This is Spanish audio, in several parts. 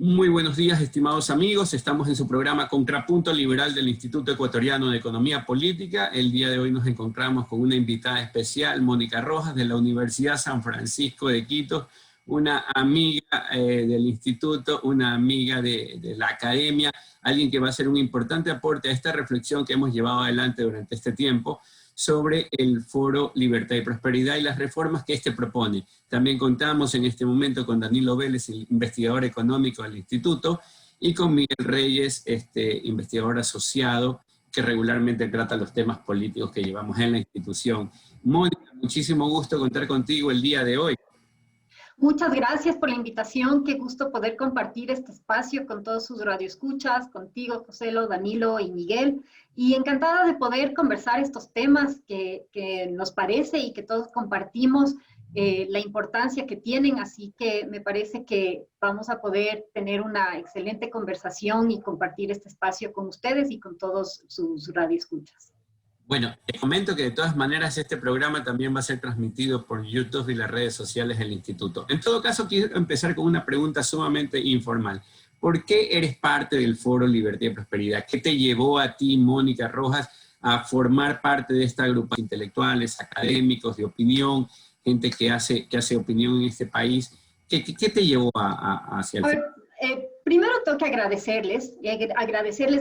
Muy buenos días, estimados amigos. Estamos en su programa Contrapunto Liberal del Instituto Ecuatoriano de Economía Política. El día de hoy nos encontramos con una invitada especial, Mónica Rojas, de la Universidad San Francisco de Quito, una amiga del instituto, una amiga de la academia, alguien que va a hacer un importante aporte a esta reflexión que hemos llevado adelante durante este tiempo sobre el Foro Libertad y Prosperidad y las reformas que este propone. También contamos en este momento con Danilo Vélez, el investigador económico del instituto, y con Miguel Reyes, investigador asociado, que regularmente trata los temas políticos que llevamos en la institución. Mónica, muchísimo gusto contar contigo el día de hoy. Muchas gracias por la invitación, qué gusto poder compartir este espacio con todos sus radioescuchas, contigo, Joselo, Danilo y Miguel, y encantada de poder conversar estos temas que nos parece y que todos compartimos la importancia que tienen, así que me parece que vamos a poder tener una excelente conversación y compartir este espacio con ustedes y con todos sus radioescuchas. Bueno, te comento que de todas maneras este programa también va a ser transmitido por YouTube y las redes sociales del instituto. En todo caso, quiero empezar con una pregunta sumamente informal. ¿Por qué eres parte del Foro Libertad y Prosperidad? ¿Qué te llevó a ti, Mónica Rojas, a formar parte de esta grupo de intelectuales, académicos, de opinión, gente que hace opinión en este país? ¿Qué te llevó hacia el Foro? Primero tengo que agradecerles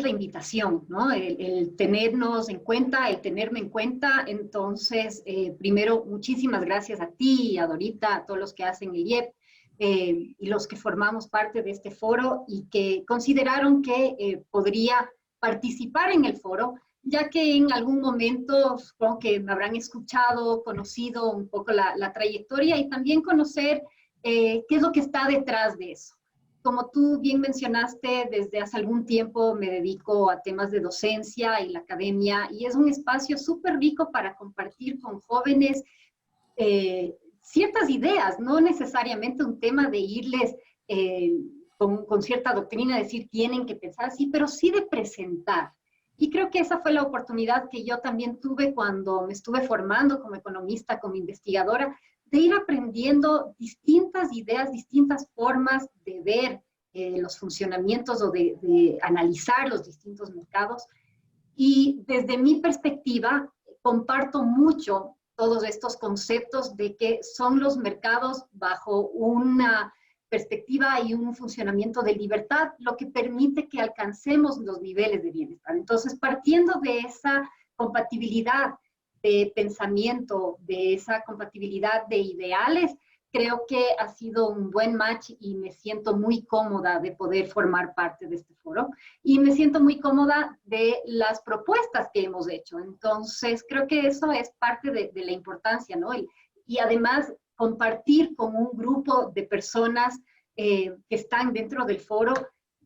la invitación, ¿no? El tenernos en cuenta, el tenerme en cuenta. Entonces, primero, muchísimas gracias a ti, a Dorita, a todos los que hacen el IEP y los que formamos parte de este foro y que consideraron que podría participar en el foro, ya que en algún momento supongo que me habrán escuchado, conocido un poco la trayectoria y también conocer qué es lo que está detrás de eso. Como tú bien mencionaste, desde hace algún tiempo me dedico a temas de docencia y la academia y es un espacio súper rico para compartir con jóvenes ciertas ideas, no necesariamente un tema de irles con cierta doctrina, decir tienen que pensar así, pero sí de presentar. Y creo que esa fue la oportunidad que yo también tuve cuando me estuve formando como economista, como investigadora, de ir aprendiendo distintas ideas, distintas formas de ver los funcionamientos o de analizar los distintos mercados. Y desde mi perspectiva, comparto mucho todos estos conceptos de que son los mercados bajo una perspectiva y un funcionamiento de libertad, lo que permite que alcancemos los niveles de bienestar. Entonces, partiendo de esa compatibilidad de pensamiento, de esa compatibilidad de ideales, creo que ha sido un buen match y me siento muy cómoda de poder formar parte de este foro y me siento muy cómoda de las propuestas que hemos hecho. Entonces, creo que eso es parte de la importancia, ¿no? Y además, compartir con un grupo de personas que están dentro del foro,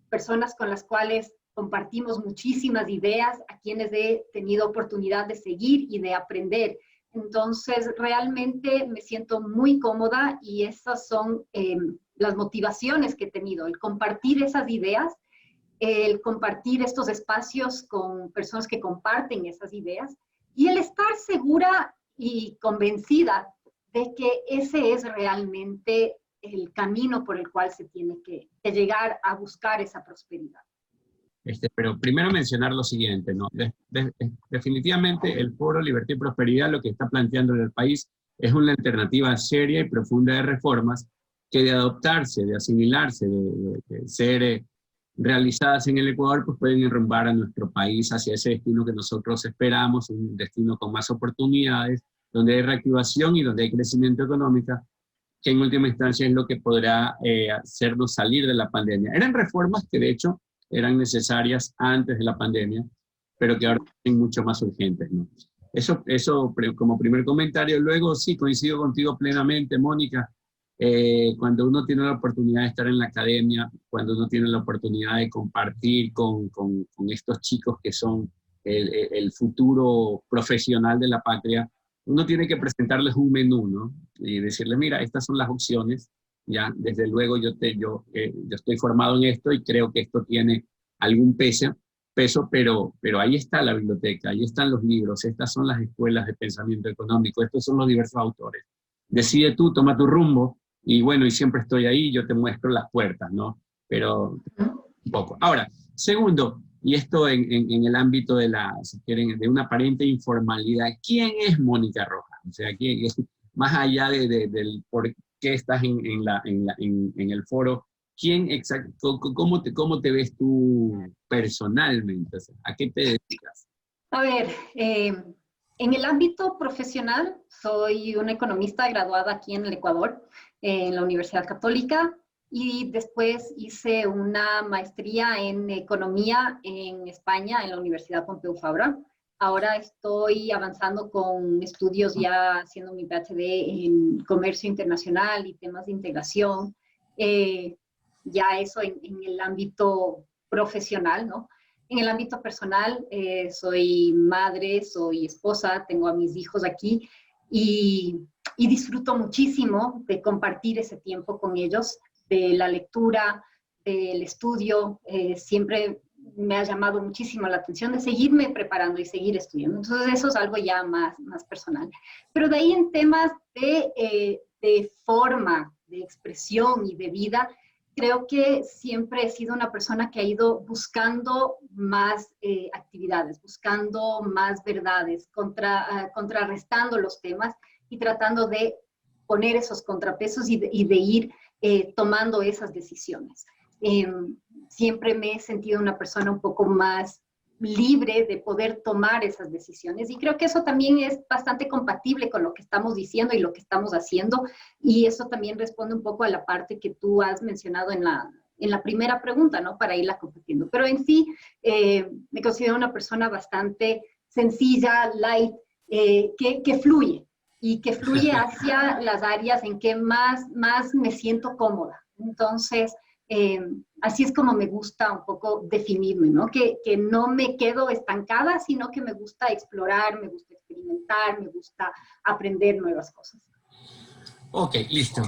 personas con las cuales compartimos muchísimas ideas, a quienes he tenido oportunidad de seguir y de aprender. Entonces, realmente me siento muy cómoda y esas son las motivaciones que he tenido, el compartir esas ideas, el compartir estos espacios con personas que comparten esas ideas y el estar segura y convencida de que ese es realmente el camino por el cual se tiene que llegar a buscar esa prosperidad. Pero primero mencionar lo siguiente, ¿no? Definitivamente el Foro Libertad y Prosperidad lo que está planteando en el país es una alternativa seria y profunda de reformas que de adoptarse, de asimilarse, de ser realizadas en el Ecuador, pues pueden enrumbar a nuestro país hacia ese destino que nosotros esperamos, un destino con más oportunidades, donde hay reactivación y donde hay crecimiento económico, que en última instancia es lo que podrá hacernos salir de la pandemia. Eran reformas que de hecho eran necesarias antes de la pandemia, pero que ahora son mucho más urgentes, ¿no? Eso como primer comentario. Luego sí, coincido contigo plenamente, Mónica, cuando uno tiene la oportunidad de estar en la academia, cuando uno tiene la oportunidad de compartir con estos chicos que son el futuro profesional de la patria, uno tiene que presentarles un menú, ¿no? Y decirles, mira, estas son las opciones. Ya, desde luego yo estoy formado en esto y creo que esto tiene algún peso, pero ahí está la biblioteca, ahí están los libros, estas son las escuelas de pensamiento económico, estos son los diversos autores. Decide tú, toma tu rumbo, y bueno, y siempre estoy ahí, yo te muestro las puertas, ¿no? pero un poco. Ahora, segundo, y esto en el ámbito de la, si quieren, de una aparente informalidad, ¿quién es Mónica Rojas? O sea, ¿quién es, más allá del por qué estás en el foro, ¿quién exacto, cómo te ves tú personalmente? O sea, ¿a qué te dedicas? A ver, en el ámbito profesional, soy una economista graduada aquí en el Ecuador, en la Universidad Católica, y después hice una maestría en economía en España, en la Universidad Pompeu Fabra. Ahora estoy avanzando con estudios ya haciendo mi PhD en comercio internacional y temas de integración. Eh, ya eso en el ámbito profesional, ¿no? En el ámbito personal, soy madre, soy esposa, tengo a mis hijos aquí y disfruto muchísimo de compartir ese tiempo con ellos, de la lectura, del estudio. Siempre me ha llamado muchísimo la atención de seguirme preparando y seguir estudiando. Entonces eso es algo ya más personal. Pero de ahí en temas de forma, de expresión y de vida, creo que siempre he sido una persona que ha ido buscando más actividades, buscando más verdades, contrarrestando los temas y tratando de poner esos contrapesos y de ir tomando esas decisiones. Siempre me he sentido una persona un poco más libre de poder tomar esas decisiones y creo que eso también es bastante compatible con lo que estamos diciendo y lo que estamos haciendo, y eso también responde un poco a la parte que tú has mencionado en la primera pregunta, ¿no? Para irla compartiendo. Pero en sí, me considero una persona bastante sencilla, light, que fluye y que fluye hacia las áreas en que más me siento cómoda. Entonces, así es como me gusta un poco definirme, ¿no? Que no me quedo estancada, sino que me gusta explorar, me gusta experimentar, me gusta aprender nuevas cosas. Ok, listo.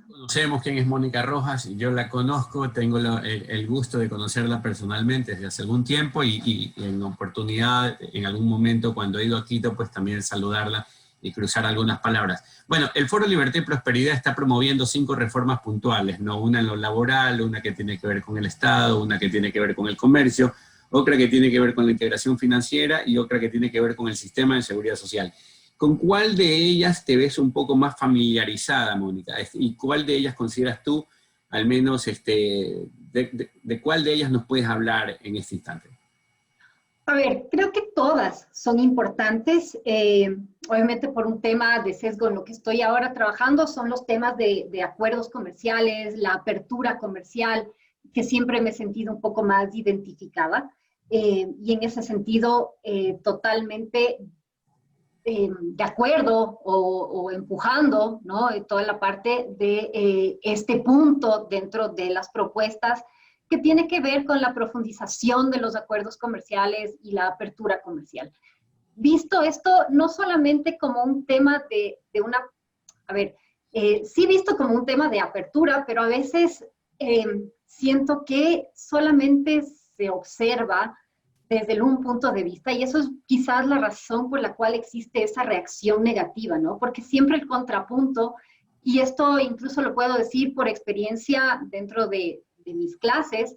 Conocemos quién es Mónica Rojas, yo la conozco, tengo el gusto de conocerla personalmente desde hace algún tiempo y en oportunidad, en algún momento cuando he ido a Quito, pues también saludarla y cruzar algunas palabras. Bueno, el Foro Libertad y Prosperidad está promoviendo 5 reformas puntuales, ¿no? Una en lo laboral, una que tiene que ver con el Estado, una que tiene que ver con el comercio, otra que tiene que ver con la integración financiera y otra que tiene que ver con el sistema de seguridad social. ¿Con cuál de ellas te ves un poco más familiarizada, Mónica? ¿Y cuál de ellas consideras tú, al menos, de cuál de ellas nos puedes hablar en este instante? A ver, creo que todas son importantes. Obviamente por un tema de sesgo en lo que estoy ahora trabajando son los temas de acuerdos comerciales, la apertura comercial, que siempre me he sentido un poco más identificada. Y en ese sentido, totalmente de acuerdo o empujando, ¿no? Toda la parte de este punto dentro de las propuestas que tiene que ver con la profundización de los acuerdos comerciales y la apertura comercial. Visto esto no solamente como un tema de una, a ver, sí visto como un tema de apertura, pero a veces siento que solamente se observa desde un punto de vista, y eso es quizás la razón por la cual existe esa reacción negativa, ¿no? Porque siempre el contrapunto, y esto incluso lo puedo decir por experiencia dentro de mis clases,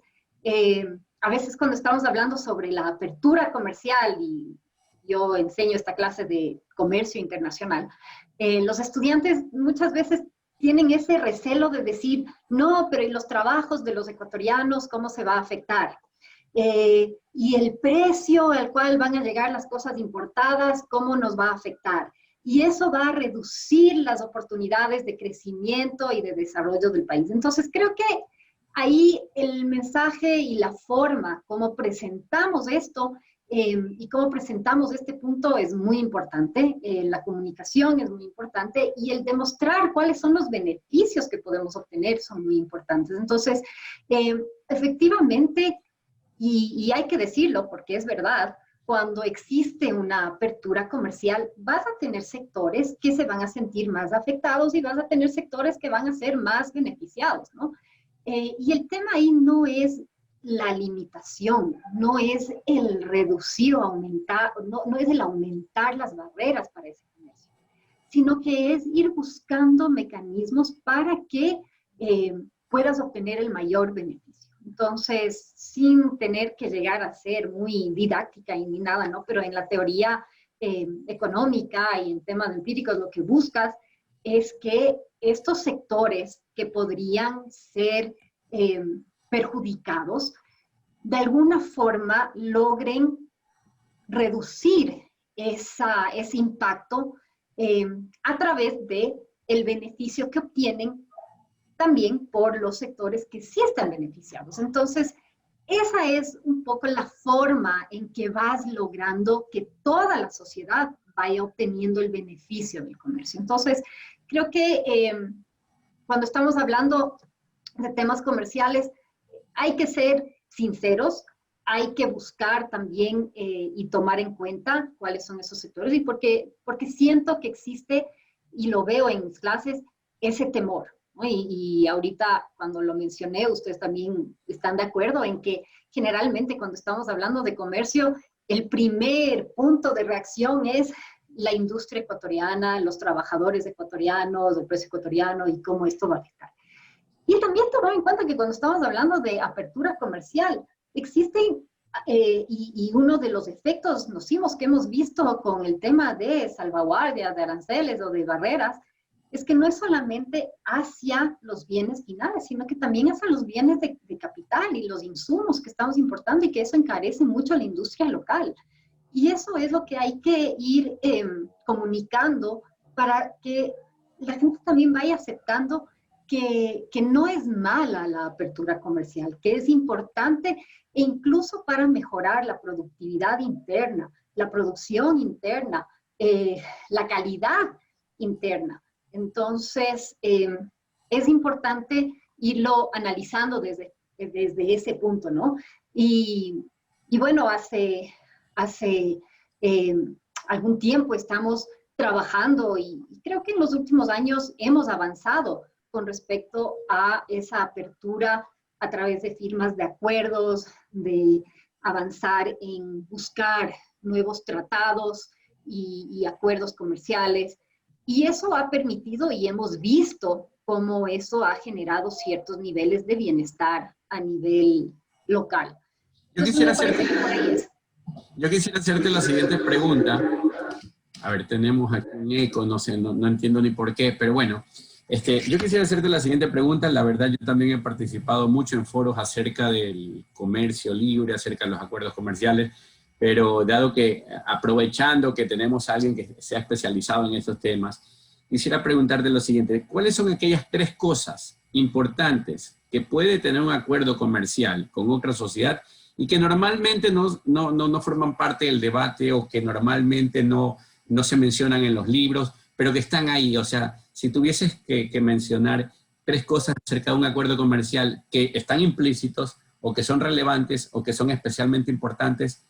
a veces cuando estamos hablando sobre la apertura comercial, y yo enseño esta clase de comercio internacional, los estudiantes muchas veces tienen ese recelo de decir, no, pero ¿y los trabajos de los ecuatorianos cómo se va a afectar? Y el precio al cual van a llegar las cosas importadas, ¿cómo nos va a afectar? Y eso va a reducir las oportunidades de crecimiento y de desarrollo del país. Entonces, creo que ahí el mensaje y la forma como presentamos esto y cómo presentamos este punto es muy importante. La comunicación es muy importante y el demostrar cuáles son los beneficios que podemos obtener son muy importantes. Entonces, efectivamente, y hay que decirlo porque es verdad, cuando existe una apertura comercial, vas a tener sectores que se van a sentir más afectados y vas a tener sectores que van a ser más beneficiados, ¿no? Y el tema ahí no es la limitación, no es el reducir o aumentar, no es el aumentar las barreras para ese comercio, sino que es ir buscando mecanismos para que puedas obtener el mayor beneficio. Entonces, sin tener que llegar a ser muy didáctica y ni nada, ¿no? Pero en la teoría económica y en temas empíricos lo que buscas es que estos sectores que podrían ser perjudicados, de alguna forma logren reducir ese impacto a través de el beneficio que obtienen también por los sectores que sí están beneficiados. Entonces, esa es un poco la forma en que vas logrando que toda la sociedad vaya obteniendo el beneficio del comercio. Entonces, creo que cuando estamos hablando de temas comerciales, hay que ser sinceros, hay que buscar también y tomar en cuenta cuáles son esos sectores, y porque siento que existe, y lo veo en mis clases, ese temor, ¿no? Y ahorita cuando lo mencioné, ustedes también están de acuerdo en que generalmente cuando estamos hablando de comercio, el primer punto de reacción es la industria ecuatoriana, los trabajadores ecuatorianos, el precio ecuatoriano y cómo esto va a afectar. Y también tomar en cuenta que cuando estamos hablando de apertura comercial, existen, y uno de los efectos nocivos que hemos visto con el tema de salvaguardia, de aranceles o de barreras, es que no es solamente hacia los bienes finales, sino que también hacia los bienes de capital y los insumos que estamos importando, y que eso encarece mucho a la industria local. Y eso es lo que hay que ir comunicando para que la gente también vaya aceptando que no es mala la apertura comercial, que es importante e incluso para mejorar la productividad interna, la producción interna, la calidad interna. Entonces, es importante irlo analizando desde ese punto, ¿no? Y bueno, hace algún tiempo estamos trabajando y creo que en los últimos años hemos avanzado con respecto a esa apertura a través de firmas de acuerdos, de avanzar en buscar nuevos tratados y acuerdos comerciales. Y eso ha permitido, y hemos visto cómo eso ha generado ciertos niveles de bienestar a nivel local. Yo quisiera hacerte la siguiente pregunta. A ver, tenemos aquí un eco, no sé, no entiendo ni por qué, pero bueno. Yo quisiera hacerte la siguiente pregunta. La verdad, yo también he participado mucho en foros acerca del comercio libre, acerca de los acuerdos comerciales, pero dado que, aprovechando que tenemos a alguien que sea especializado en estos temas, quisiera preguntarte lo siguiente. ¿Cuáles son aquellas 3 cosas importantes que puede tener un acuerdo comercial con otra sociedad y que normalmente no forman parte del debate, o que normalmente no se mencionan en los libros, pero que están ahí? O sea, si tuvieses que mencionar 3 cosas acerca de un acuerdo comercial que están implícitos, o que son relevantes, o que son especialmente importantes,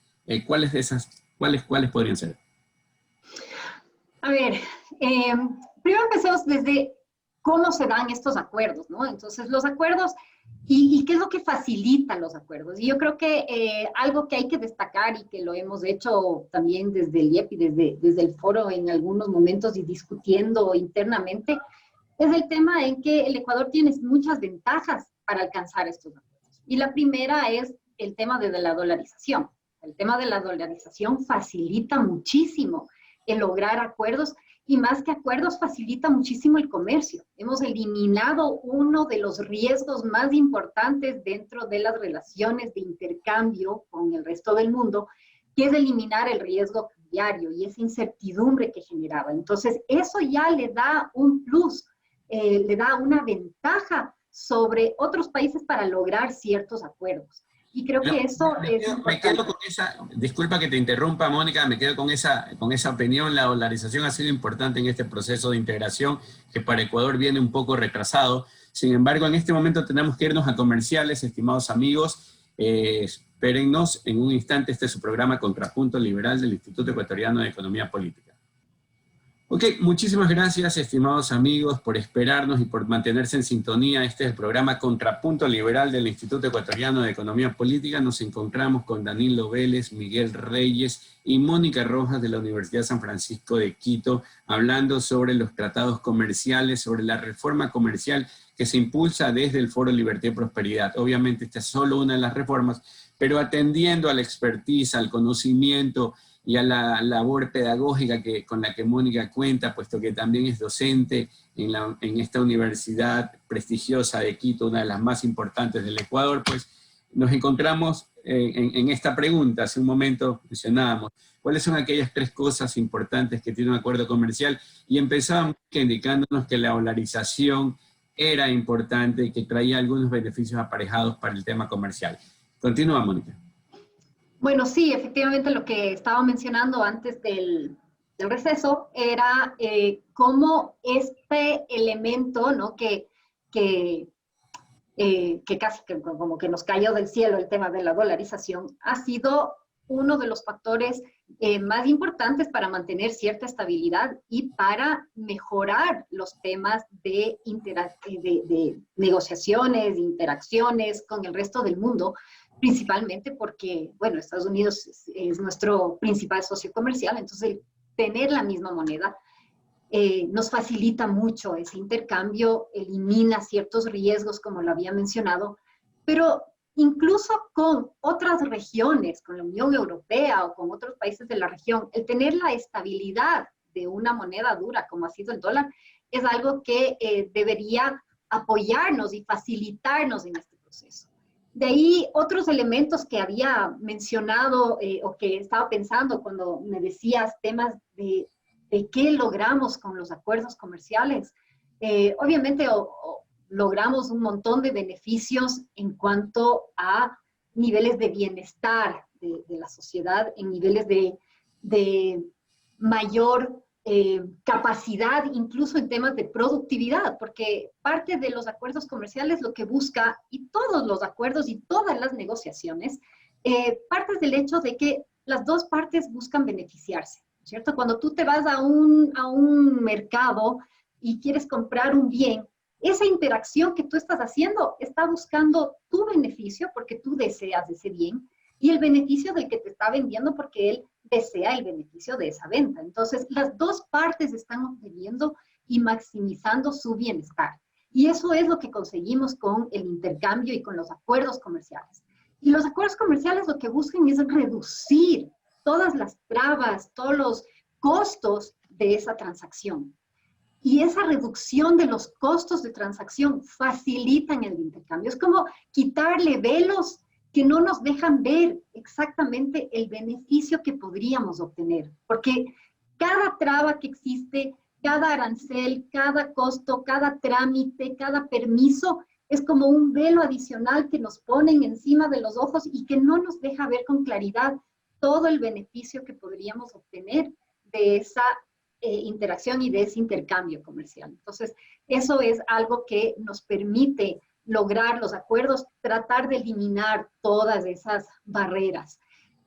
¿cuáles de esas, cuáles podrían ser? A ver, primero empecemos desde cómo se dan estos acuerdos, ¿no? Entonces, los acuerdos, y qué es lo que facilita los acuerdos. Y yo creo que algo que hay que destacar, y que lo hemos hecho también desde el IEP y desde el foro en algunos momentos y discutiendo internamente, es el tema en que el Ecuador tiene muchas ventajas para alcanzar estos acuerdos. Y la primera es el tema de la dolarización. El tema de la dolarización facilita muchísimo el lograr acuerdos, y más que acuerdos, facilita muchísimo el comercio. Hemos eliminado uno de los riesgos más importantes dentro de las relaciones de intercambio con el resto del mundo, que es eliminar el riesgo cambiario y esa incertidumbre que generaba. Entonces, eso ya le da un plus, le da una ventaja sobre otros países para lograr ciertos acuerdos. Y creo que eso me quedo con esa, disculpa que te interrumpa, Mónica, me quedo con esa opinión. La dolarización ha sido importante en este proceso de integración, que para Ecuador viene un poco retrasado. Sin embargo, en este momento tenemos que irnos a comerciales, estimados amigos. Espérennos en un instante. Este es su programa Contrapunto Liberal del Instituto Ecuatoriano de Economía Política. Ok, muchísimas gracias, estimados amigos, por esperarnos y por mantenerse en sintonía. Este es el programa Contrapunto Liberal del Instituto Ecuatoriano de Economía Política. Nos encontramos con Danilo Vélez, Miguel Reyes y Mónica Rojas de la Universidad San Francisco de Quito, hablando sobre los tratados comerciales, sobre la reforma comercial que se impulsa desde el Foro Libertad y Prosperidad. Obviamente esta es solo una de las reformas, pero atendiendo a la expertise, al conocimiento y a la labor pedagógica con la que Mónica cuenta, puesto que también es docente en esta universidad prestigiosa de Quito, una de las más importantes del Ecuador, pues nos encontramos en esta pregunta. Hace un momento mencionábamos, ¿cuáles son aquellas 3 cosas importantes que tiene un acuerdo comercial? Y empezábamos indicándonos que la dolarización era importante y que traía algunos beneficios aparejados para el tema comercial. Continúa, Mónica. Bueno, sí, efectivamente lo que estaba mencionando antes del receso era cómo este elemento, ¿no? que casi como que nos cayó del cielo, el tema de la dolarización, ha sido uno de los factores más importantes para mantener cierta estabilidad y para mejorar los temas de negociaciones, de interacciones con el resto del mundo, principalmente porque, bueno, Estados Unidos es nuestro principal socio comercial, entonces el tener la misma moneda nos facilita mucho ese intercambio, elimina ciertos riesgos, como lo había mencionado, pero incluso con otras regiones, con la Unión Europea o con otros países de la región, el tener la estabilidad de una moneda dura, como ha sido el dólar, es algo que debería apoyarnos y facilitarnos en este proceso. De ahí otros elementos que había mencionado o que estaba pensando cuando me decías temas de qué logramos con los acuerdos comerciales. Obviamente logramos un montón de beneficios en cuanto a niveles de bienestar de la sociedad, en niveles de mayor capacidad, incluso en temas de productividad, porque parte de los acuerdos comerciales lo que busca, y todos los acuerdos y todas las negociaciones, parte del hecho de que las dos partes buscan beneficiarse, ¿cierto? Cuando tú te vas a un mercado y quieres comprar un bien, esa interacción que tú estás haciendo está buscando tu beneficio porque tú deseas ese bien y el beneficio del que te está vendiendo porque él desea el beneficio de esa venta. Entonces, las dos partes están obteniendo y maximizando su bienestar. Y eso es lo que conseguimos con el intercambio y con los acuerdos comerciales. Y los acuerdos comerciales lo que buscan es reducir todas las trabas, todos los costos de esa transacción. Y esa reducción de los costos de transacción facilitan el intercambio. Es como quitarle velos que no nos dejan ver exactamente el beneficio que podríamos obtener. Porque cada traba que existe, cada arancel, cada costo, cada trámite, cada permiso, es como un velo adicional que nos ponen encima de los ojos y que no nos deja ver con claridad todo el beneficio que podríamos obtener de esa interacción y de ese intercambio comercial. Entonces, eso es algo que nos permite lograr los acuerdos, tratar de eliminar todas esas barreras.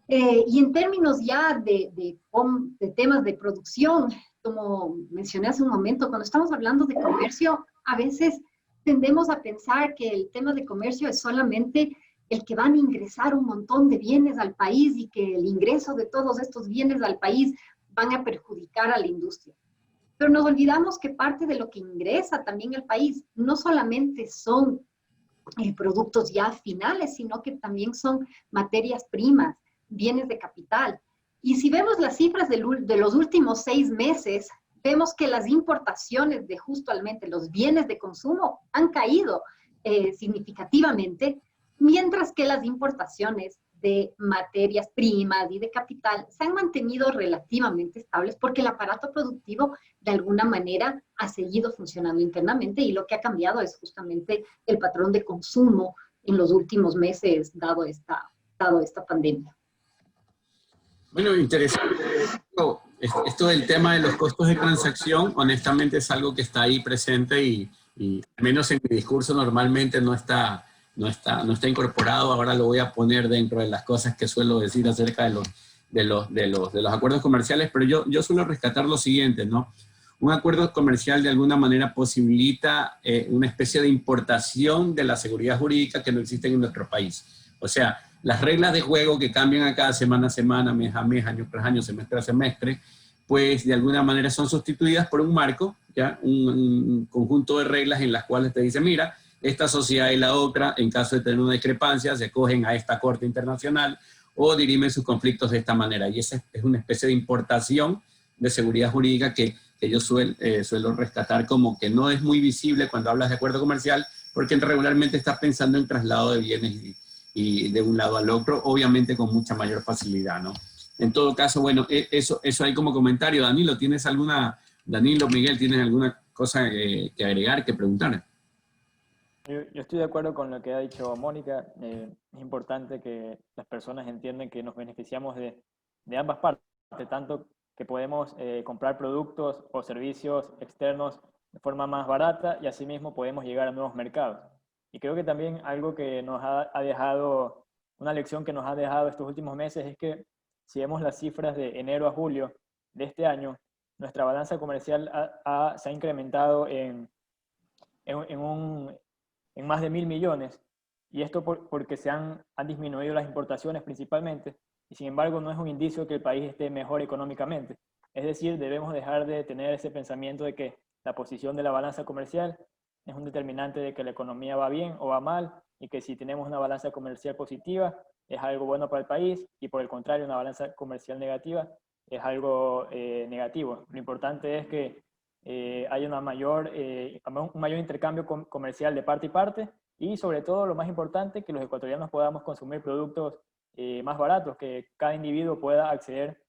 Y en términos ya de temas de producción, como mencioné hace un momento, cuando estamos hablando de comercio, a veces tendemos a pensar que el tema de comercio es solamente el que van a ingresar un montón de bienes al país y que el ingreso de todos estos bienes al país van a perjudicar a la industria. Pero nos olvidamos que parte de lo que ingresa también al país no solamente son productos ya finales, sino que también son materias primas, bienes de capital. Y si vemos las cifras de los últimos 6 meses, vemos que las importaciones de justamente los bienes de consumo han caído significativamente, mientras que las importaciones de materias primas y de capital se han mantenido relativamente estables porque el aparato productivo de alguna manera ha seguido funcionando internamente y lo que ha cambiado es justamente el patrón de consumo en los últimos meses dado esta pandemia. Bueno, interesante. Esto del tema de los costos de transacción, honestamente es algo que está ahí presente y al menos en mi discurso normalmente no está incorporado. Ahora lo voy a poner dentro de las cosas que suelo decir acerca de los acuerdos comerciales, pero yo suelo rescatar lo siguiente, ¿no? un acuerdo comercial de alguna manera posibilita una especie de importación de la seguridad jurídica que no existe en nuestro país. O sea, las reglas de juego que cambian a cada semana a semana, mes a mes, año tras año, semestre a semestre, pues de alguna manera son sustituidas por un marco, ¿ya? Un conjunto de reglas en las cuales te dice, mira, esta sociedad y la otra, en caso de tener una discrepancia, se acogen a esta corte internacional o dirimen sus conflictos de esta manera. Y esa es una especie de importación de seguridad jurídica que yo suelo rescatar como que no es muy visible cuando hablas de acuerdo comercial, porque regularmente estás pensando en traslado de bienes y de un lado al otro, obviamente con mucha mayor facilidad, ¿no? En todo caso, bueno, eso hay como comentario. Danilo, Danilo, Miguel, ¿tienes alguna cosa que agregar, que preguntar? Yo estoy de acuerdo con lo que ha dicho Mónica. Es importante que las personas entiendan que nos beneficiamos de ambas partes, tanto que podemos comprar productos o servicios externos de forma más barata y asimismo podemos llegar a nuevos mercados. Y creo que también algo que nos ha dejado, una lección que nos ha dejado estos últimos meses es que si vemos las cifras de enero a julio de este año, nuestra balanza comercial se ha incrementado en más de 1.000 millones, y esto porque han disminuido las importaciones principalmente, y sin embargo no es un indicio de que el país esté mejor económicamente. Es decir, debemos dejar de tener ese pensamiento de que la posición de la balanza comercial es un determinante de que la economía va bien o va mal, y que si tenemos una balanza comercial positiva es algo bueno para el país, y por el contrario una balanza comercial negativa es algo negativo. Lo importante es que hay un mayor intercambio comercial de parte y parte, y sobre todo lo más importante, que los ecuatorianos podamos consumir productos más baratos, que cada individuo pueda acceder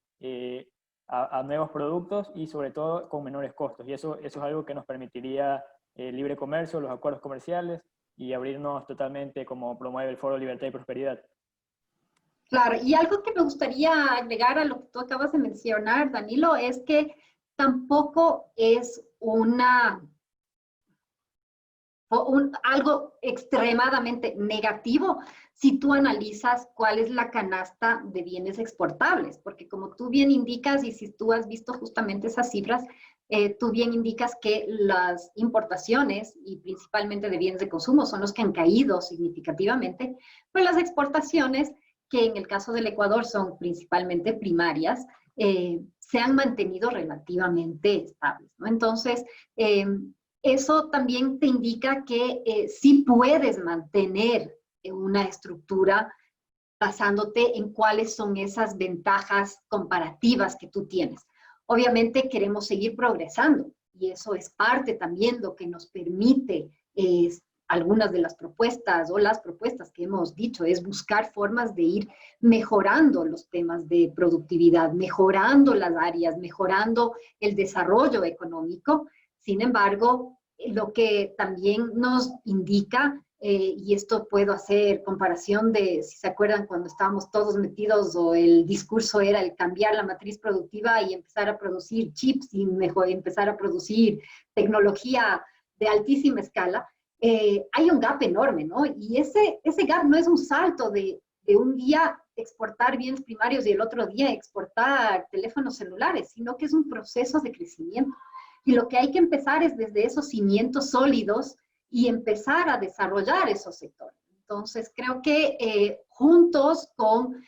a nuevos productos y sobre todo con menores costos. Y eso es algo que nos permitiría el libre comercio, los acuerdos comerciales y abrirnos totalmente como promueve el Foro Libertad y Prosperidad. Claro, y algo que me gustaría agregar a lo que tú acabas de mencionar, Danilo, es que tampoco es algo extremadamente negativo si tú analizas cuál es la canasta de bienes exportables, porque como tú bien indicas, y si tú has visto justamente esas cifras, tú bien indicas que las importaciones, y principalmente de bienes de consumo, son los que han caído significativamente, pero las exportaciones, que en el caso del Ecuador son principalmente primarias, se han mantenido relativamente estables, ¿no? Entonces, eso también te indica que sí puedes mantener una estructura basándote en cuáles son esas ventajas comparativas que tú tienes. Obviamente queremos seguir progresando y eso es parte también lo que nos permite algunas de las propuestas o las propuestas que hemos dicho, es buscar formas de ir mejorando los temas de productividad, mejorando las áreas, mejorando el desarrollo económico. Sin embargo, lo que también nos indica, y esto puedo hacer comparación de, si se acuerdan, cuando estábamos todos metidos o el discurso era el cambiar la matriz productiva y empezar a producir chips y mejor empezar a producir tecnología de altísima escala, hay un gap enorme, ¿no? Y ese gap no es un salto de un día exportar bienes primarios y el otro día exportar teléfonos celulares, sino que es un proceso de crecimiento. Y lo que hay que empezar es desde esos cimientos sólidos y empezar a desarrollar esos sectores. Entonces, creo que juntos con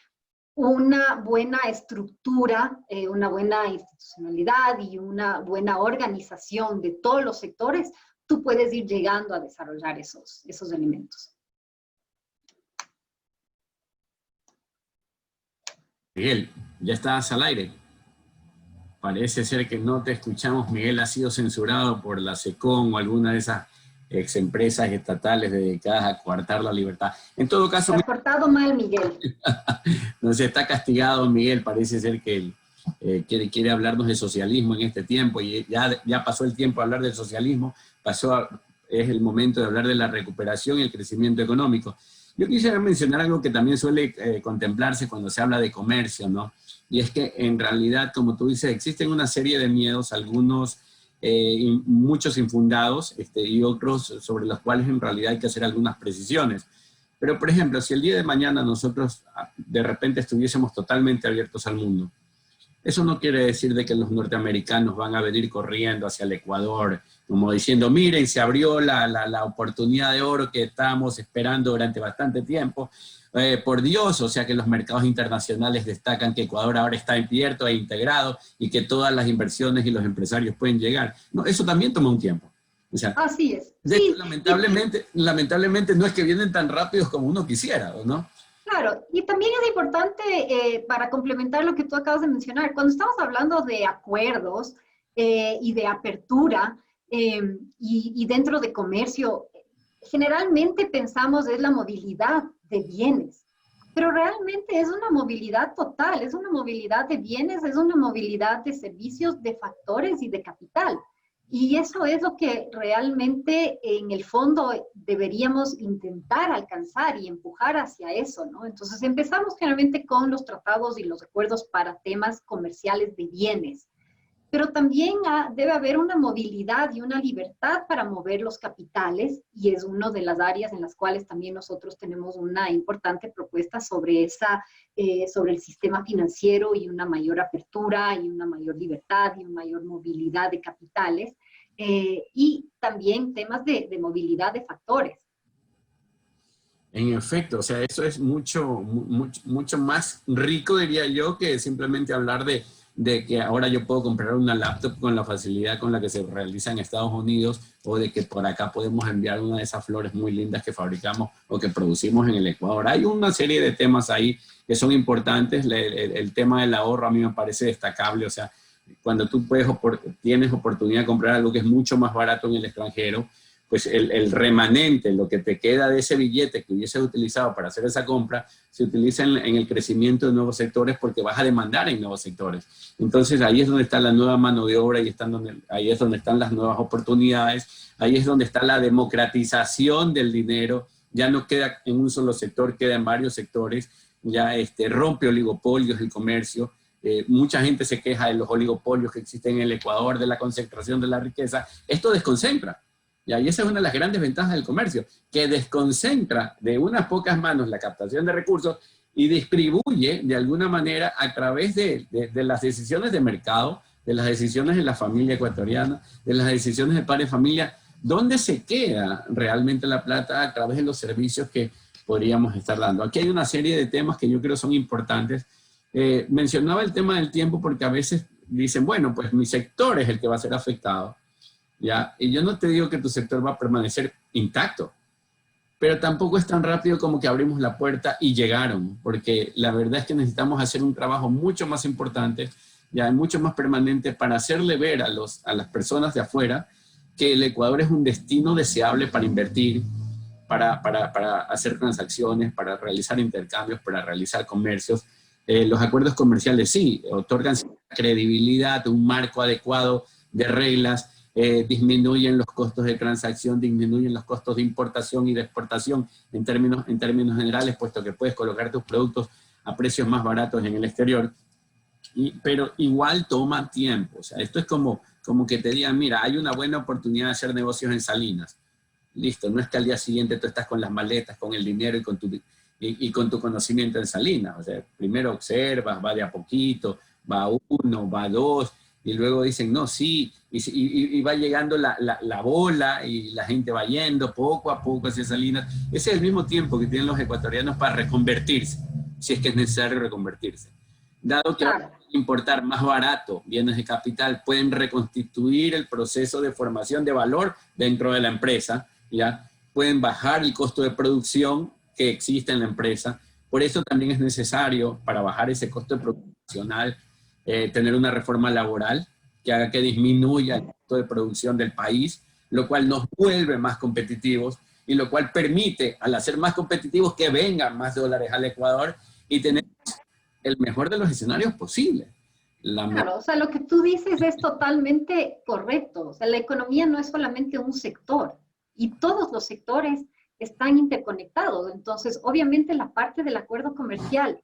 una buena estructura, una buena institucionalidad y una buena organización de todos los sectores, tú puedes ir llegando a desarrollar esos elementos. Miguel, ya estás al aire. Parece ser que no te escuchamos. Miguel ha sido censurado por la SECON o alguna de esas exempresas estatales dedicadas a coartar la libertad. En todo caso... Te has portado mal, Miguel. No se está castigado, Miguel. Parece ser que quiere hablarnos de socialismo en este tiempo y ya pasó el tiempo de hablar del socialismo, es el momento de hablar de la recuperación y el crecimiento económico. Yo quisiera mencionar algo que también suele contemplarse cuando se habla de comercio, ¿no? Y es que en realidad, como tú dices, existen una serie de miedos, algunos, muchos infundados, y otros sobre los cuales en realidad hay que hacer algunas precisiones. Pero, por ejemplo, si el día de mañana nosotros de repente estuviésemos totalmente abiertos al mundo, Eso no quiere decir de que los norteamericanos van a venir corriendo hacia el Ecuador, como diciendo, miren, se abrió la oportunidad de oro que estábamos esperando durante bastante tiempo. Por Dios, o sea que los mercados internacionales destacan que Ecuador ahora está abierto e integrado y que todas las inversiones y los empresarios pueden llegar. No, eso también toma un tiempo. O sea, así es. de Sí, hecho, lamentablemente no es que vienen tan rápidos como uno quisiera, ¿no? claro, y también es importante, para complementar lo que tú acabas de mencionar, cuando estamos hablando de acuerdos y de apertura y dentro de comercio, generalmente pensamos es la movilidad de bienes, pero realmente es una movilidad total, es una movilidad de bienes, es una movilidad de servicios, de factores y de capital. Y eso es lo que realmente en el fondo deberíamos intentar alcanzar y empujar hacia eso, ¿no? Entonces empezamos generalmente con los tratados y los acuerdos para temas comerciales de bienes, pero también debe haber una movilidad y una libertad para mover los capitales, y es una de las áreas en las cuales también nosotros tenemos una importante propuesta sobre sobre el sistema financiero y una mayor apertura y una mayor libertad y una mayor movilidad de capitales, y también temas de movilidad de factores. En efecto, o sea, eso es mucho más rico, diría yo, que simplemente hablar de que ahora yo puedo comprar una laptop con la facilidad con la que se realiza en Estados Unidos, o de que por acá podemos enviar una de esas flores muy lindas que fabricamos o que producimos en el Ecuador. Hay una serie de temas ahí que son importantes. El tema del ahorro a mí me parece destacable. O sea, cuando tú tienes oportunidad de comprar algo que es mucho más barato en el extranjero, pues el remanente, lo que te queda de ese billete que hubieses utilizado para hacer esa compra, se utiliza en el crecimiento de nuevos sectores, porque vas a demandar en nuevos sectores. Entonces ahí es donde está la nueva mano de obra, ahí es donde están las nuevas oportunidades, ahí es donde está la democratización del dinero. Ya no queda en un solo sector, queda en varios sectores, ya rompe oligopolios el comercio. Mucha gente se queja de los oligopolios que existen en el Ecuador, de la concentración de la riqueza. Esto desconcentra. Y esa es una de las grandes ventajas del comercio, que desconcentra de unas pocas manos la captación de recursos y distribuye de alguna manera a través de las decisiones de mercado, de las decisiones de la familia ecuatoriana, de las decisiones de padre de familia, dónde se queda realmente la plata a través de los servicios que podríamos estar dando. Aquí hay una serie de temas que yo creo son importantes. Mencionaba el tema del tiempo porque a veces dicen, bueno, pues mi sector es el que va a ser afectado. ¿Ya? Y yo no te digo que tu sector va a permanecer intacto, pero tampoco es tan rápido como que abrimos la puerta y llegaron, porque la verdad es que necesitamos hacer un trabajo mucho más importante, ya mucho más permanente, para hacerle ver a las personas de afuera que el Ecuador es un destino deseable para invertir, para hacer transacciones, para realizar intercambios, para realizar comercios. Los acuerdos comerciales sí, otorgan credibilidad, un marco adecuado de reglas, disminuyen los costos de transacción, disminuyen los costos de importación y de exportación en términos generales, puesto que puedes colocar tus productos a precios más baratos en el exterior, pero igual toma tiempo. O sea, esto es como que te digan, mira, hay una buena oportunidad de hacer negocios en Salinas. Listo, no es que al día siguiente tú estás con las maletas, con el dinero y con tu conocimiento en Salinas. O sea, primero observas, va de a poquito, va uno, va dos, y luego dicen, no, sí, y va llegando la bola y la gente va yendo poco a poco hacia Salinas. Ese es el mismo tiempo que tienen los ecuatorianos para reconvertirse, si es que es necesario reconvertirse. Dado que ahora pueden importar más barato bienes de capital, pueden reconstituir el proceso de formación de valor dentro de la empresa, ¿ya? Pueden bajar el costo de producción que existe en la empresa. Por eso también es necesario, para bajar ese costo de producción, tener una reforma laboral que haga que disminuya el costo de producción del país, lo cual nos vuelve más competitivos y lo cual permite, al hacer más competitivos, que vengan más dólares al Ecuador y tener el mejor de los escenarios posible. Claro, o sea, lo que tú dices es totalmente correcto. O sea, la economía no es solamente un sector y todos los sectores están interconectados. Entonces, obviamente la parte del acuerdo comercial,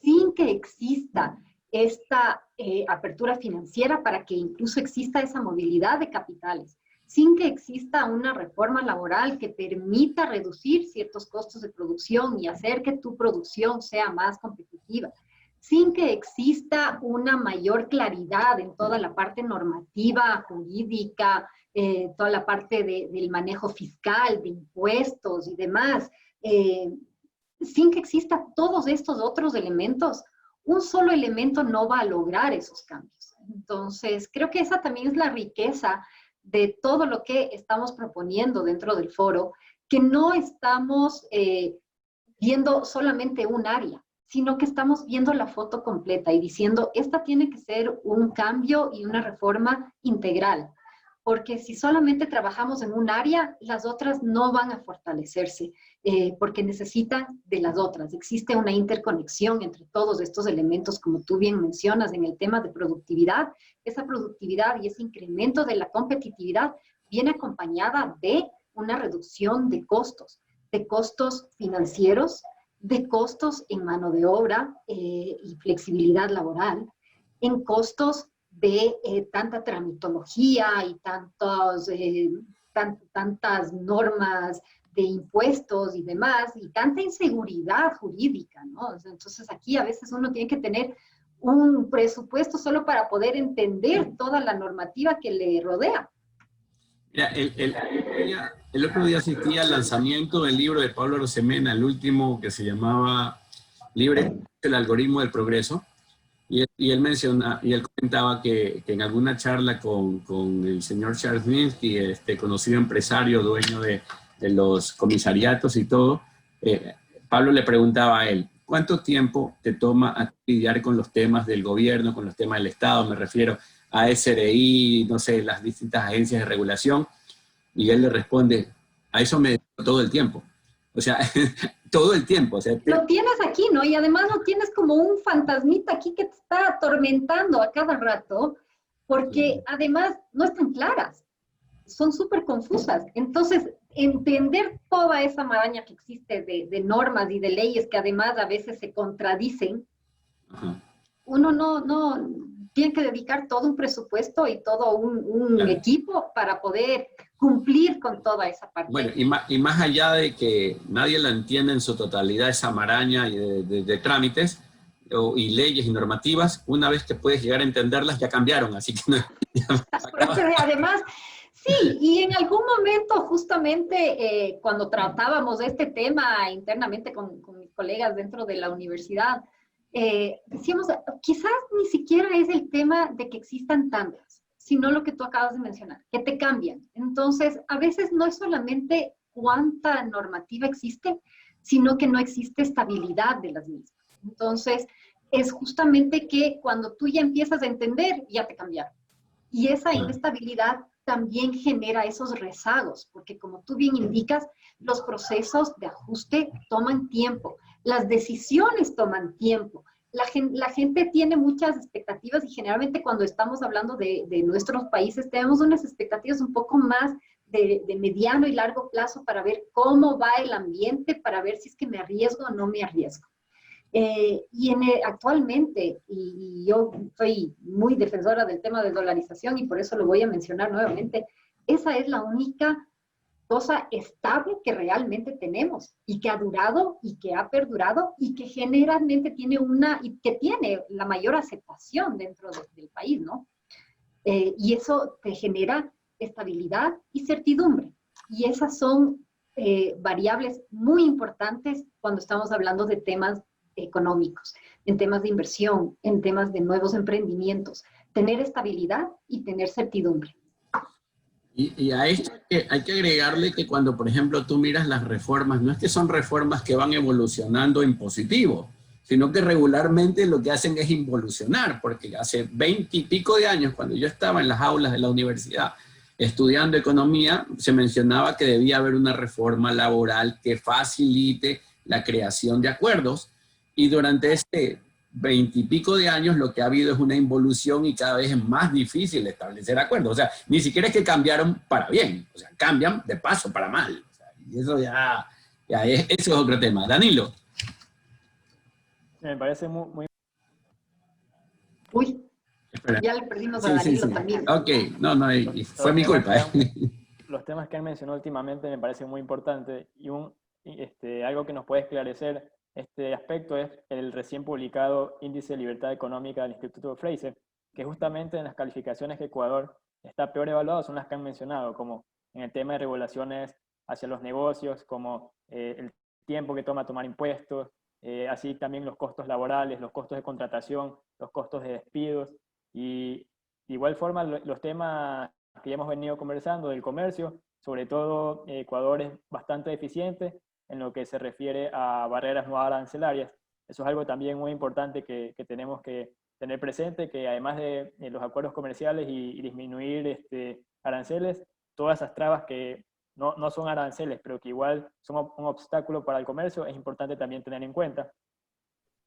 sin que exista esta apertura financiera para que incluso exista esa movilidad de capitales, sin que exista una reforma laboral que permita reducir ciertos costos de producción y hacer que tu producción sea más competitiva, sin que exista una mayor claridad en toda la parte normativa, jurídica, toda la parte del manejo fiscal, de impuestos y demás, sin que exista todos estos otros elementos, un solo elemento no va a lograr esos cambios. Entonces, creo que esa también es la riqueza de todo lo que estamos proponiendo dentro del foro, que no estamos viendo solamente un área, sino que estamos viendo la foto completa y diciendo, esta tiene que ser un cambio y una reforma integral, porque si solamente trabajamos en un área, las otras no van a fortalecerse, porque necesitan de las otras. Existe una interconexión entre todos estos elementos, como tú bien mencionas en el tema de productividad. Esa productividad y ese incremento de la competitividad viene acompañada de una reducción de costos financieros, de costos en mano de obra y flexibilidad laboral, en costos de tanta tramitología y tantas normas de impuestos y demás, y tanta inseguridad jurídica, ¿no? Entonces aquí a veces uno tiene que tener un presupuesto solo para poder entender toda la normativa que le rodea. Mira, el otro día asistí al lanzamiento del libro de Pablo Arosemena, el último, que se llamaba Libre, el algoritmo del progreso, y él comentaba que en alguna charla con el señor Charles Minsky, conocido empresario, dueño de los comisariatos y todo, Pablo le preguntaba a él, ¿cuánto tiempo te toma a lidiar con los temas del gobierno, con los temas del Estado? Me refiero a SRI, no sé, las distintas agencias de regulación. Y él le responde, a eso me dedico todo el tiempo. O sea, todo el tiempo. O sea, lo tienes aquí, ¿no? Y además lo tienes como un fantasmita aquí que te está atormentando a cada rato, porque además no están claras, son súper confusas. Entonces, entender toda esa maraña que existe de normas y de leyes que además a veces se contradicen, uno no tiene que dedicar todo un presupuesto y todo un equipo para poder cumplir con toda esa parte. Bueno, y más allá de que nadie la entiende en su totalidad, esa maraña de trámites y leyes y normativas, una vez que puedes llegar a entenderlas, ya cambiaron, así que no. Además, sí, y en algún momento justamente cuando tratábamos de este tema internamente con mis colegas dentro de la universidad, decíamos, quizás ni siquiera es el tema de que existan tantas, sino lo que tú acabas de mencionar, que te cambian. Entonces, a veces no es solamente cuánta normativa existe, sino que no existe estabilidad de las mismas. Entonces, es justamente que cuando tú ya empiezas a entender, ya te cambiaron. Y esa inestabilidad también genera esos rezagos, porque como tú bien indicas, los procesos de ajuste toman tiempo, las decisiones toman tiempo. La gente tiene muchas expectativas y generalmente cuando estamos hablando de nuestros países tenemos unas expectativas un poco más de mediano y largo plazo para ver cómo va el ambiente, para ver si es que me arriesgo o no me arriesgo. Actualmente, y yo soy muy defensora del tema de dolarización y por eso lo voy a mencionar nuevamente, esa es la única cosa estable que realmente tenemos y que ha durado y que ha perdurado y que generalmente tiene la mayor aceptación dentro del país, ¿no? Y eso te genera estabilidad y certidumbre. Y esas son variables muy importantes cuando estamos hablando de temas económicos, en temas de inversión, en temas de nuevos emprendimientos. Tener estabilidad y tener certidumbre. Y a esto hay que agregarle que cuando, por ejemplo, tú miras las reformas, no es que son reformas que van evolucionando en positivo, sino que regularmente lo que hacen es involucionar, porque hace 20 y pico de años, cuando yo estaba en las aulas de la universidad estudiando economía, se mencionaba que debía haber una reforma laboral que facilite la creación de acuerdos, y durante este 20 y pico de años lo que ha habido es una involución y cada vez es más difícil establecer acuerdos. O sea, ni siquiera es que cambiaron para bien, o sea, cambian de paso para mal. O sea, y eso eso es otro tema. Danilo. Me parece muy... Uy, espera. Ya le perdimos a Danilo también. Ok, no, fue mi culpa. Los temas que han mencionado últimamente me parecen muy importantes y algo que nos puede esclarecer este aspecto es el recién publicado Índice de Libertad Económica del Instituto Fraser, que justamente en las calificaciones que Ecuador está peor evaluado son las que han mencionado, como en el tema de regulaciones hacia los negocios, como el tiempo que toma tomar impuestos, así también los costos laborales, los costos de contratación, los costos de despidos, y de igual forma los temas que ya hemos venido conversando del comercio, sobre todo Ecuador es bastante deficiente en lo que se refiere a barreras no arancelarias. Eso es algo también muy importante que tenemos que tener presente, que además de los acuerdos comerciales y disminuir aranceles, todas esas trabas que no son aranceles, pero que igual son un obstáculo para el comercio, es importante también tener en cuenta.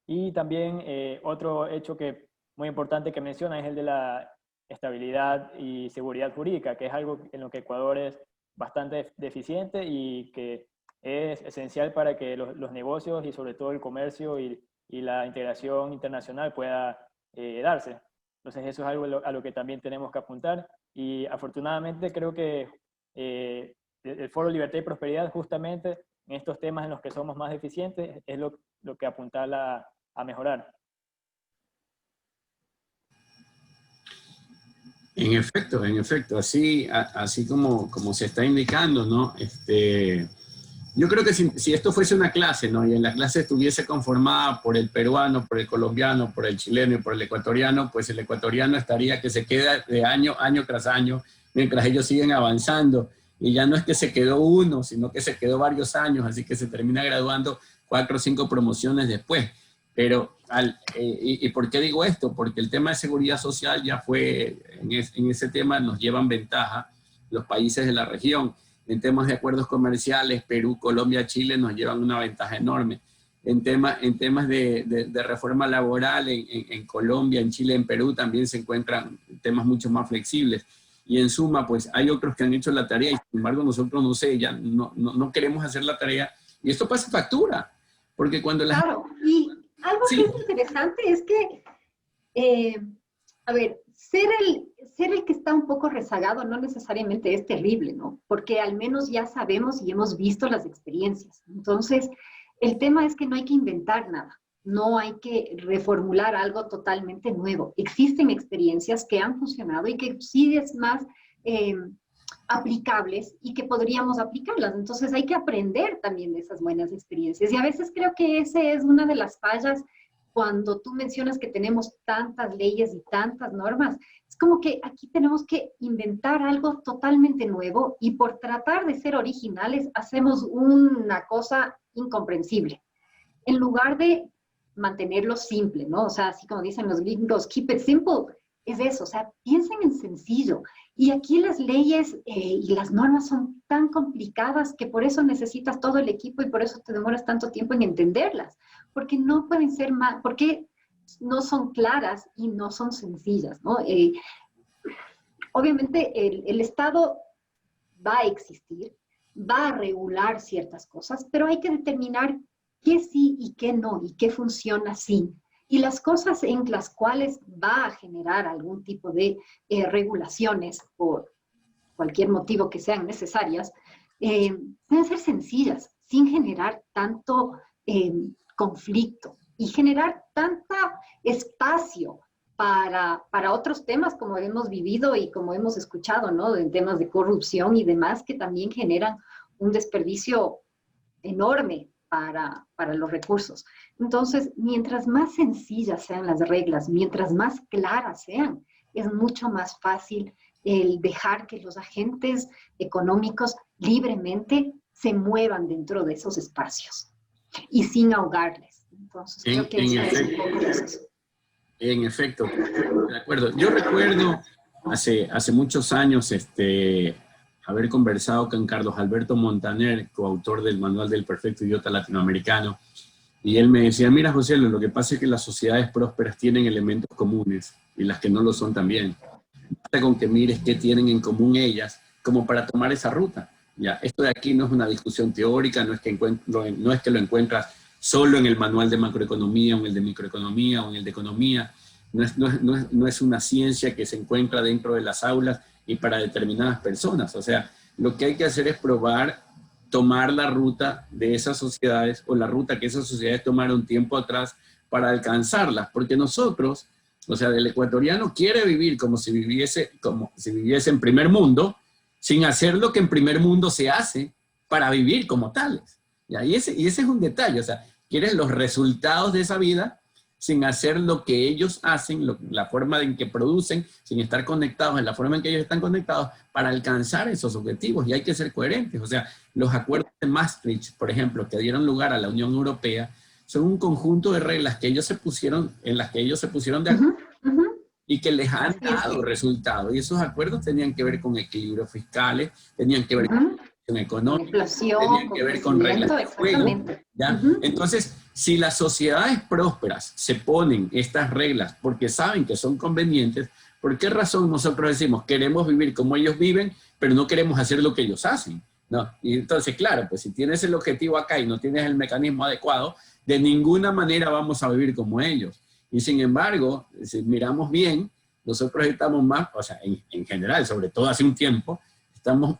Y también otro hecho que muy importante que menciona es el de la estabilidad y seguridad jurídica, que es algo en lo que Ecuador es bastante deficiente y que es esencial para que los negocios y sobre todo el comercio y la integración internacional pueda darse. Entonces eso es algo a lo que también tenemos que apuntar, y afortunadamente creo que el Foro Libertad y Prosperidad justamente en estos temas en los que somos más deficientes es lo que apuntala a mejorar. En efecto, así como se está indicando, ¿no? Yo creo que si esto fuese una clase, ¿no? Y en la clase estuviese conformada por el peruano, por el colombiano, por el chileno y por el ecuatoriano, pues el ecuatoriano estaría que se queda de año tras año, mientras ellos siguen avanzando. Y ya no es que se quedó uno, sino que se quedó varios años, así que se termina graduando 4 o 5 promociones después. Pero, ¿y por qué digo esto? Porque el tema de seguridad social ya fue, en ese tema nos llevan ventaja los países de la región. En temas de acuerdos comerciales, Perú, Colombia, Chile nos llevan una ventaja enorme. En temas de reforma laboral, en Colombia, en Chile, en Perú también se encuentran temas mucho más flexibles. Y en suma, pues hay otros que han hecho la tarea y sin embargo nosotros, no sé, ya no queremos hacer la tarea. Y esto pasa factura, porque cuando la... Claro, y algo Sí. que es interesante es que, a ver, ser el que está un poco rezagado no necesariamente es terrible, ¿no? Porque al menos ya sabemos y hemos visto las experiencias. Entonces, el tema es que no hay que inventar nada, no hay que reformular algo totalmente nuevo. Existen experiencias que han funcionado y que sí es más aplicables y que podríamos aplicarlas. Entonces hay que aprender también de esas buenas experiencias. Y a veces creo que esa es una de las fallas cuando tú mencionas que tenemos tantas leyes y tantas normas. Es como que aquí tenemos que inventar algo totalmente nuevo y por tratar de ser originales hacemos una cosa incomprensible. En lugar de mantenerlo simple, ¿no? O sea, así como dicen los gringos, keep it simple, es eso, o sea, piensen en sencillo. Y aquí las leyes y las normas son tan complicadas que por eso necesitas todo el equipo y por eso te demoras tanto tiempo en entenderlas, porque no pueden ser más, porque no son claras y no son sencillas, ¿no? Obviamente el Estado va a existir, va a regular ciertas cosas, pero hay que determinar qué sí y qué no, y qué funciona sí. Y las cosas en las cuales va a generar algún tipo de regulaciones por cualquier motivo que sean necesarias, deben ser sencillas, sin generar tanto conflicto y generar tanto espacio para otros temas como hemos vivido y como hemos escuchado, ¿no? En temas de corrupción y demás que también generan un desperdicio enorme para los recursos. Entonces, mientras más sencillas sean las reglas, mientras más claras sean, es mucho más fácil el dejar que los agentes económicos libremente se muevan dentro de esos espacios y sin ahogarles. Entonces, creo que eso es un poco eso. En efecto, de acuerdo. Yo recuerdo hace muchos años haber conversado con Carlos Alberto Montaner, coautor del Manual del Perfecto Idiota Latinoamericano, y él me decía, mira, José, lo que pasa es que las sociedades prósperas tienen elementos comunes y las que no lo son también. Basta con que mires qué tienen en común ellas como para tomar esa ruta. Ya, esto de aquí no es una discusión teórica, no es que lo encuentras solo en el manual de macroeconomía o en el de microeconomía o en el de economía. No es una ciencia que se encuentra dentro de las aulas y para determinadas personas. O sea, lo que hay que hacer es probar tomar la ruta de esas sociedades o la ruta que esas sociedades tomaron tiempo atrás para alcanzarlas, porque nosotros, o sea, el ecuatoriano quiere vivir como si viviese en primer mundo, sin hacer lo que en primer mundo se hace para vivir como tales. ¿Ya? Y ese es un detalle, o sea, quieren los resultados de esa vida sin hacer lo que ellos hacen, la forma en que producen, sin estar conectados en la forma en que ellos están conectados para alcanzar esos objetivos. Y hay que ser coherentes. O sea, los acuerdos de Maastricht, por ejemplo, que dieron lugar a la Unión Europea, son un conjunto de reglas que ellos se pusieron, en las que ellos se pusieron de acuerdo y que les han dado resultados. Y esos acuerdos tenían que ver con equilibrios fiscales, tenían que ver con económica, tenían que ver con reglas de juego. ¿Ya? Entonces, si las sociedades prósperas se ponen estas reglas porque saben que son convenientes, ¿por qué razón nosotros decimos queremos vivir como ellos viven, pero no queremos hacer lo que ellos hacen? ¿No? Y entonces, claro, pues si tienes el objetivo acá y no tienes el mecanismo adecuado, de ninguna manera vamos a vivir como ellos. Y sin embargo, si miramos bien, nosotros estamos más, o sea, en general, sobre todo hace un tiempo,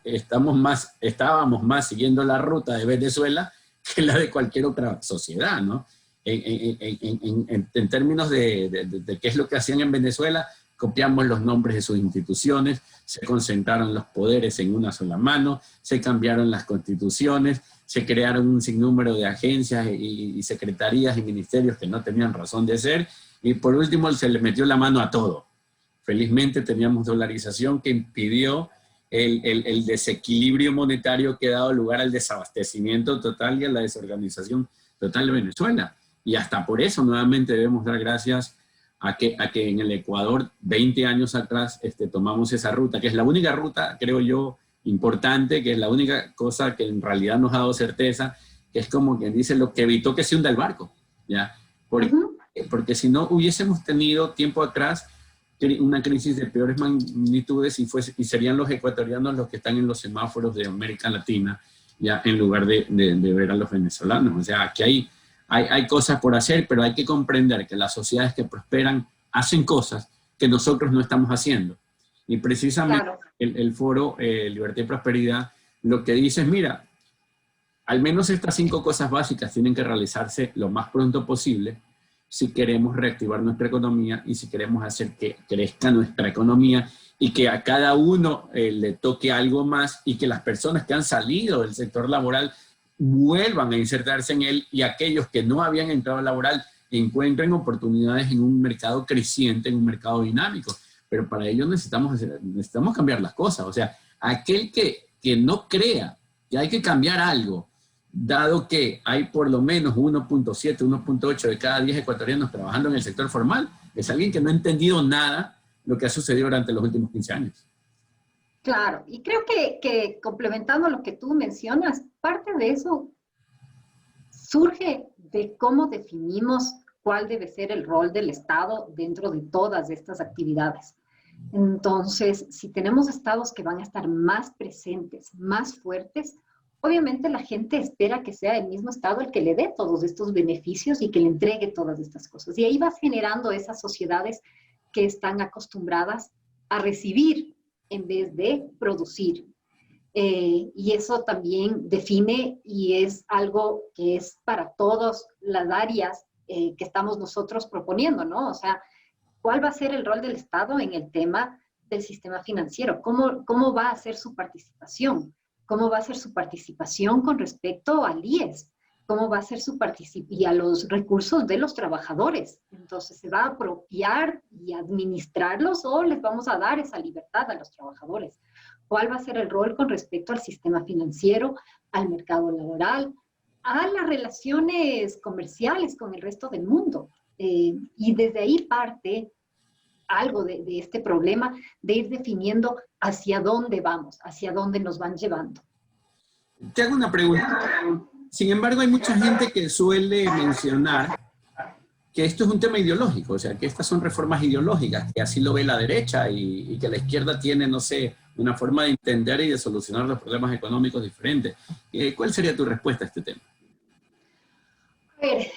estábamos más siguiendo la ruta de Venezuela que la de cualquier otra sociedad, ¿no? En términos de qué es lo que hacían en Venezuela, copiamos los nombres de sus instituciones, se concentraron los poderes en una sola mano, se cambiaron las constituciones, se crearon un sinnúmero de agencias y secretarías y ministerios que no tenían razón de ser, y por último se le metió la mano a todo. Felizmente teníamos dolarización que impidió el desequilibrio monetario que ha dado lugar al desabastecimiento total y a la desorganización total de Venezuela. Y hasta por eso nuevamente debemos dar gracias a que en el Ecuador 20 años atrás tomamos esa ruta, que es la única ruta, creo yo, importante, que es la única cosa que en realidad nos ha dado certeza, que es como quien dice lo que evitó que se hunda el barco, ¿ya? Porque si no hubiésemos tenido tiempo atrás una crisis de peores magnitudes y serían los ecuatorianos los que están en los semáforos de América Latina, ya en lugar de ver a los venezolanos. O sea, aquí hay cosas por hacer, pero hay que comprender que las sociedades que prosperan hacen cosas que nosotros no estamos haciendo. Y precisamente claro, el foro Libertad y Prosperidad lo que dice es, mira, al menos estas 5 cosas básicas tienen que realizarse lo más pronto posible si queremos reactivar nuestra economía y si queremos hacer que crezca nuestra economía y que a cada uno le toque algo más y que las personas que han salido del sector laboral vuelvan a insertarse en él y aquellos que no habían entrado al laboral encuentren oportunidades en un mercado creciente, en un mercado dinámico. Pero para ello necesitamos cambiar las cosas. O sea, aquel que no crea que hay que cambiar algo, dado que hay por lo menos 1.7, 1.8 de cada 10 ecuatorianos trabajando en el sector formal, es alguien que no ha entendido nada lo que ha sucedido durante los últimos 15 años. Claro, y creo que complementando lo que tú mencionas, parte de eso surge de cómo definimos cuál debe ser el rol del Estado dentro de todas estas actividades. Entonces, si tenemos estados que van a estar más presentes, más fuertes, obviamente la gente espera que sea el mismo Estado el que le dé todos estos beneficios y que le entregue todas estas cosas. Y ahí vas generando esas sociedades que están acostumbradas a recibir en vez de producir. Y eso también define y es algo que es para todas las áreas que estamos nosotros proponiendo, ¿no? O sea, ¿cuál va a ser el rol del Estado en el tema del sistema financiero? ¿Cómo va a ser su participación? ¿Cómo va a ser su participación con respecto al IES? ¿Cómo va a ser su participación y a los recursos de los trabajadores? Entonces, ¿se va a apropiar y administrarlos o les vamos a dar esa libertad a los trabajadores? ¿Cuál va a ser el rol con respecto al sistema financiero, al mercado laboral, a las relaciones comerciales con el resto del mundo? Y desde ahí parte algo de este problema de ir definiendo hacia dónde vamos, hacia dónde nos van llevando. Te hago una pregunta. Sin embargo, hay mucha gente que suele mencionar que esto es un tema ideológico, o sea, que estas son reformas ideológicas, que así lo ve la derecha y que la izquierda tiene, no sé, una forma de entender y de solucionar los problemas económicos diferentes. ¿Cuál sería tu respuesta a este tema? A ver,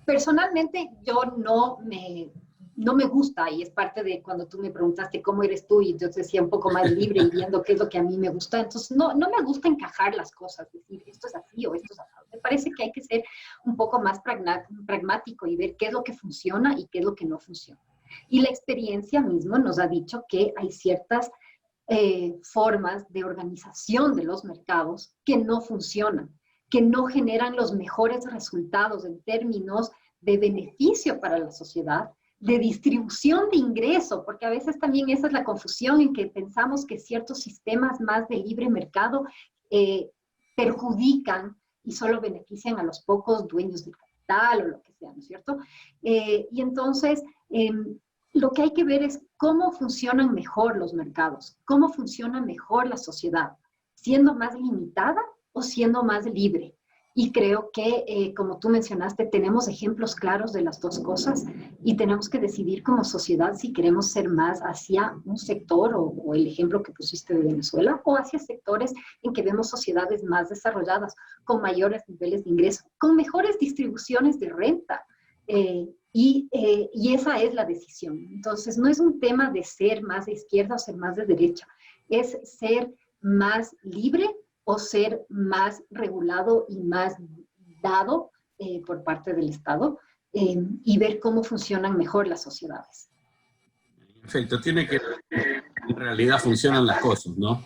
personalmente yo no me no me gusta, y es parte de cuando tú me preguntaste cómo eres tú, y yo te decía un poco más libre y viendo qué es lo que a mí me gusta. Entonces, no me gusta encajar las cosas, decir, esto es así o esto es así. Me parece que hay que ser un poco más pragmático y ver qué es lo que funciona y qué es lo que no funciona. Y la experiencia misma nos ha dicho que hay ciertas formas de organización de los mercados que no funcionan, que no generan los mejores resultados en términos de beneficio para la sociedad, de distribución de ingreso, porque a veces también esa es la confusión en que pensamos que ciertos sistemas más de libre mercado perjudican y solo benefician a los pocos dueños del capital o lo que sea, ¿no es cierto? Y entonces, lo que hay que ver es cómo funcionan mejor los mercados, cómo funciona mejor la sociedad, siendo más limitada o siendo más libre. Y creo que, como tú mencionaste, tenemos ejemplos claros de las dos cosas y tenemos que decidir como sociedad si queremos ser más hacia un sector o el ejemplo que pusiste de Venezuela, o hacia sectores en que vemos sociedades más desarrolladas, con mayores niveles de ingreso, con mejores distribuciones de renta. Y esa es la decisión. Entonces, no es un tema de ser más de izquierda o ser más de derecha, es ser más libre o ser más regulado y más dado por parte del Estado, y ver cómo funcionan mejor las sociedades. Perfecto, tiene que en realidad funcionan las cosas, ¿no?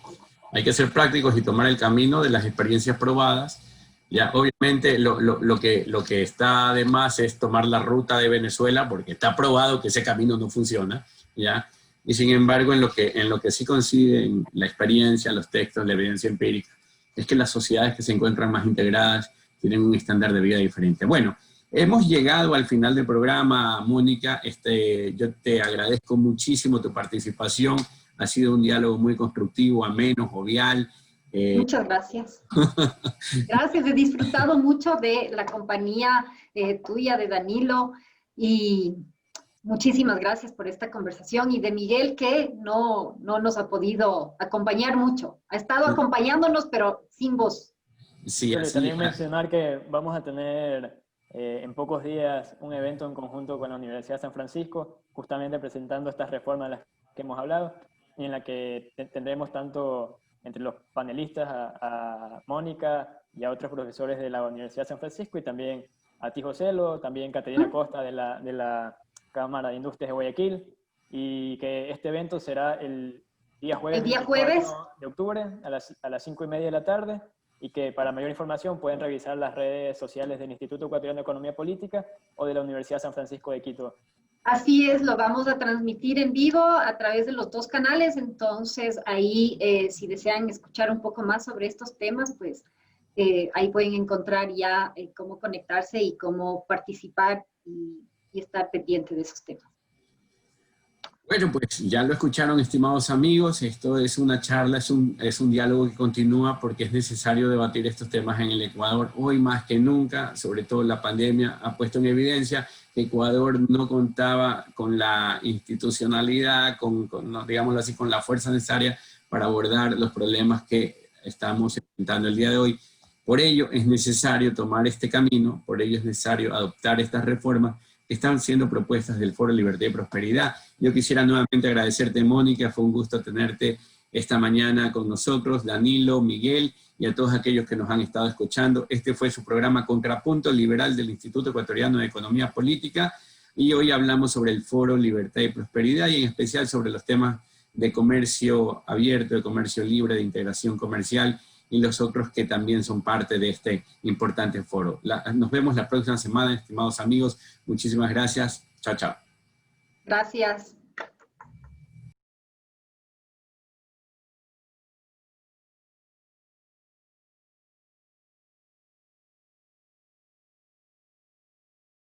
Hay que ser prácticos y tomar el camino de las experiencias probadas. Ya, obviamente lo que está de más es tomar la ruta de Venezuela, porque está probado que ese camino no funciona, ¿ya? Y sin embargo, en lo que sí coinciden la experiencia, los textos, la evidencia empírica, es que las sociedades que se encuentran más integradas tienen un estándar de vida diferente. Bueno, hemos llegado al final del programa, Mónica. Yo te agradezco muchísimo tu participación. Ha sido un diálogo muy constructivo, ameno, jovial. Muchas gracias. Gracias, he disfrutado mucho de la compañía tuya, de Danilo, y muchísimas gracias por esta conversación, y de Miguel, que no nos ha podido acompañar mucho. Ha estado acompañándonos, pero sin voz. Sí, así también mencionar que vamos a tener en pocos días un evento en conjunto con la Universidad de San Francisco, justamente presentando estas reformas de las que hemos hablado, y en la que tendremos tanto entre los panelistas a Mónica y a otros profesores de la Universidad de San Francisco, y también a ti, Joselo, también Caterina Costa de la Cámara de Industrias de Guayaquil, y que este evento será el día jueves, el día jueves de octubre a las 5:30 de la tarde, y que para mayor información pueden revisar las redes sociales del Instituto Ecuatoriano de Economía Política o de la Universidad de San Francisco de Quito. Así es, lo vamos a transmitir en vivo a través de los dos canales. Entonces ahí, si desean escuchar un poco más sobre estos temas, pues ahí pueden encontrar ya cómo conectarse y cómo participar y estar pendiente de esos temas. Bueno, pues ya lo escucharon, estimados amigos. Esto es una charla, es un diálogo que continúa, porque es necesario debatir estos temas en el Ecuador hoy más que nunca. Sobre todo la pandemia ha puesto en evidencia que Ecuador no contaba con la institucionalidad, digámoslo así, con la fuerza necesaria para abordar los problemas que estamos enfrentando el día de hoy. Por ello es necesario tomar este camino, por ello es necesario adoptar estas reformas que están siendo propuestas del Foro Libertad y Prosperidad. Yo quisiera nuevamente agradecerte, Mónica, fue un gusto tenerte esta mañana con nosotros, Danilo, Miguel, y a todos aquellos que nos han estado escuchando. Este fue su programa Contrapunto Liberal del Instituto Ecuatoriano de Economía Política, y hoy hablamos sobre el Foro Libertad y Prosperidad, y en especial sobre los temas de comercio abierto, de comercio libre, de integración comercial, y los otros que también son parte de este importante foro. Nos vemos la próxima semana, estimados amigos. Muchísimas gracias. Chao, chao. Gracias.